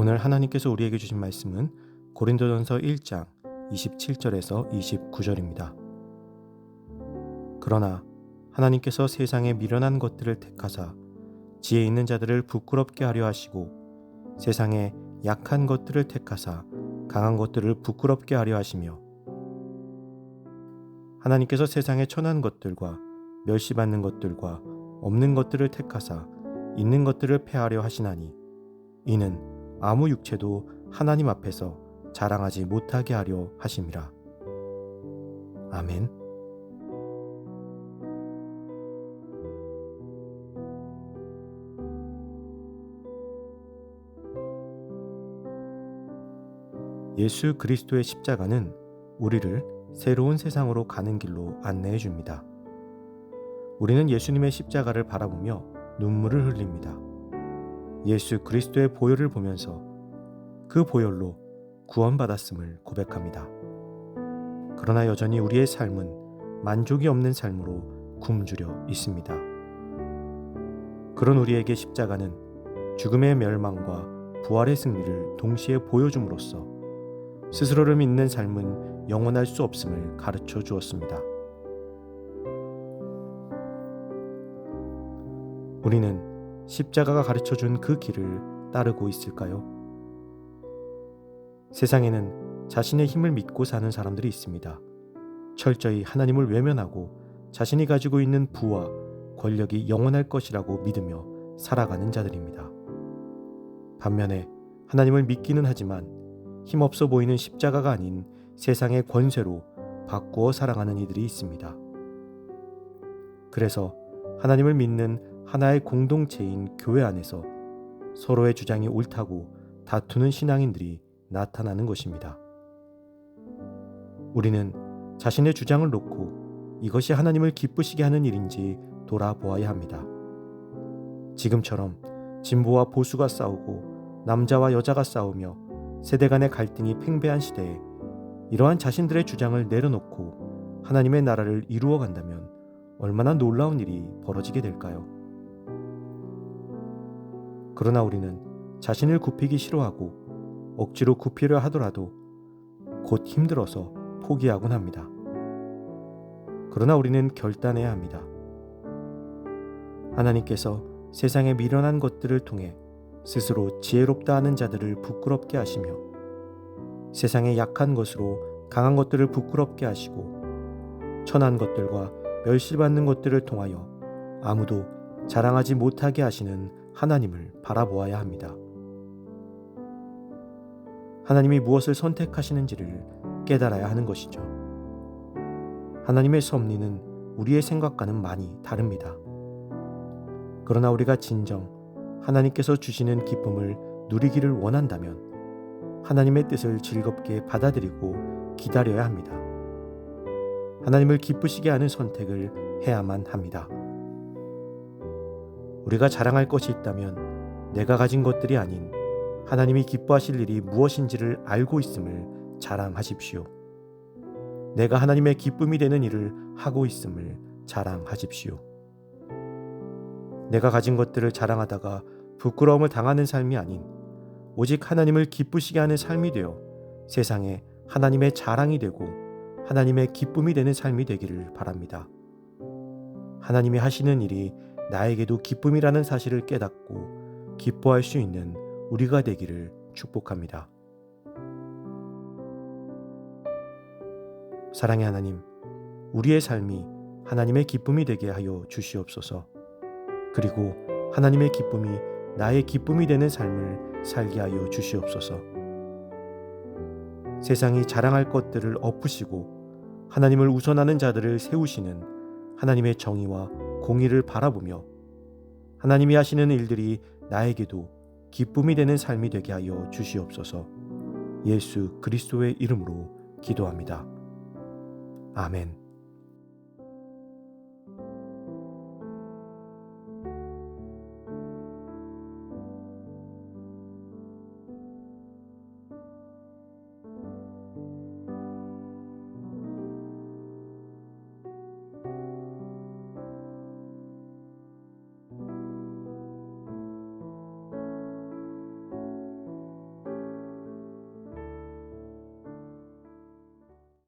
오늘 하나님께서 우리에게 주신 말씀은 고린도전서 1장 27절에서 29절입니다. 그러나 하나님께서 세상에 미련한 것들을 택하사 지혜 있는 자들을 부끄럽게 하려 하시고 세상에 약한 것들을 택하사 강한 것들을 부끄럽게 하려 하시며 하나님께서 세상에 천한 것들과 멸시받는 것들과 없는 것들을 택하사 있는 것들을 패하려 하시나니 이는 아무 육체도 하나님 앞에서 자랑하지 못하게 하려 하심이라. 아멘. 예수 그리스도의 십자가는 우리를 새로운 세상으로 가는 길로 안내해 줍니다. 우리는 예수님의 십자가를 바라보며 눈물을 흘립니다. 예수 그리스도의 보혈을 보면서 그 보혈로 구원받았음을 고백합니다. 그러나 여전히 우리의 삶은 만족이 없는 삶으로 굶주려 있습니다. 그런 우리에게 십자가는 죽음의 멸망과 부활의 승리를 동시에 보여줌으로써 스스로를 믿는 삶은 영원할 수 없음을 가르쳐 주었습니다. 우리는 십자가가 가르쳐 준 그 길을 따르고 있을까요? 세상에는 자신의 힘을 믿고 사는 사람들이 있습니다. 철저히 하나님을 외면하고 자신이 가지고 있는 부와 권력이 영원할 것이라고 믿으며 살아가는 자들입니다. 반면에 하나님을 믿기는 하지만 힘없어 보이는 십자가가 아닌 세상의 권세로 바꾸어 살아가는 이들이 있습니다. 그래서 하나님을 믿는 하나의 공동체인 교회 안에서 서로의 주장이 옳다고 다투는 신앙인들이 나타나는 것입니다. 우리는 자신의 주장을 놓고 이것이 하나님을 기쁘시게 하는 일인지 돌아보아야 합니다. 지금처럼 진보와 보수가 싸우고 남자와 여자가 싸우며 세대 간의 갈등이 팽배한 시대에 이러한 자신들의 주장을 내려놓고 하나님의 나라를 이루어 간다면 얼마나 놀라운 일이 벌어지게 될까요? 그러나 우리는 자신을 굽히기 싫어하고 억지로 굽히려 하더라도 곧 힘들어서 포기하곤 합니다. 그러나 우리는 결단해야 합니다. 하나님께서 세상에 미련한 것들을 통해 스스로 지혜롭다 하는 자들을 부끄럽게 하시며 세상의 약한 것으로 강한 것들을 부끄럽게 하시고 천한 것들과 멸시받는 것들을 통하여 아무도 자랑하지 못하게 하시는 하나님을 바라보아야 합니다. 하나님이 무엇을 선택하시는지를 깨달아야 하는 것이죠. 하나님의 섭리는 우리의 생각과는 많이 다릅니다. 그러나 우리가 진정 하나님께서 주시는 기쁨을 누리기를 원한다면 하나님의 뜻을 즐겁게 받아들이고 기다려야 합니다. 하나님을 기쁘시게 하는 선택을 해야만 합니다. 우리가 자랑할 것이 있다면 내가 가진 것들이 아닌 하나님이 기뻐하실 일이 무엇인지를 알고 있음을 자랑하십시오. 내가 하나님의 기쁨이 되는 일을 하고 있음을 자랑하십시오. 내가 가진 것들을 자랑하다가 부끄러움을 당하는 삶이 아닌 오직 하나님을 기쁘시게 하는 삶이 되어 세상에 하나님의 자랑이 되고 하나님의 기쁨이 되는 삶이 되기를 바랍니다. 하나님이 하시는 일이 나에게도 기쁨이라는 사실을 깨닫고 기뻐할 수 있는 우리가 되기를 축복합니다. 사랑의 하나님, 우리의 삶이 하나님의 기쁨이 되게 하여 주시옵소서. 그리고 하나님의 기쁨이 나의 기쁨이 되는 삶을 살게 하여 주시옵소서. 세상이 자랑할 것들을 엎으시고 하나님을 우선하는 자들을 세우시는 하나님의 정의와 공의를 바라보며 하나님이 하시는 일들이 나에게도 기쁨이 되는 삶이 되게 하여 주시옵소서. 예수 그리스도의 이름으로 기도합니다. 아멘.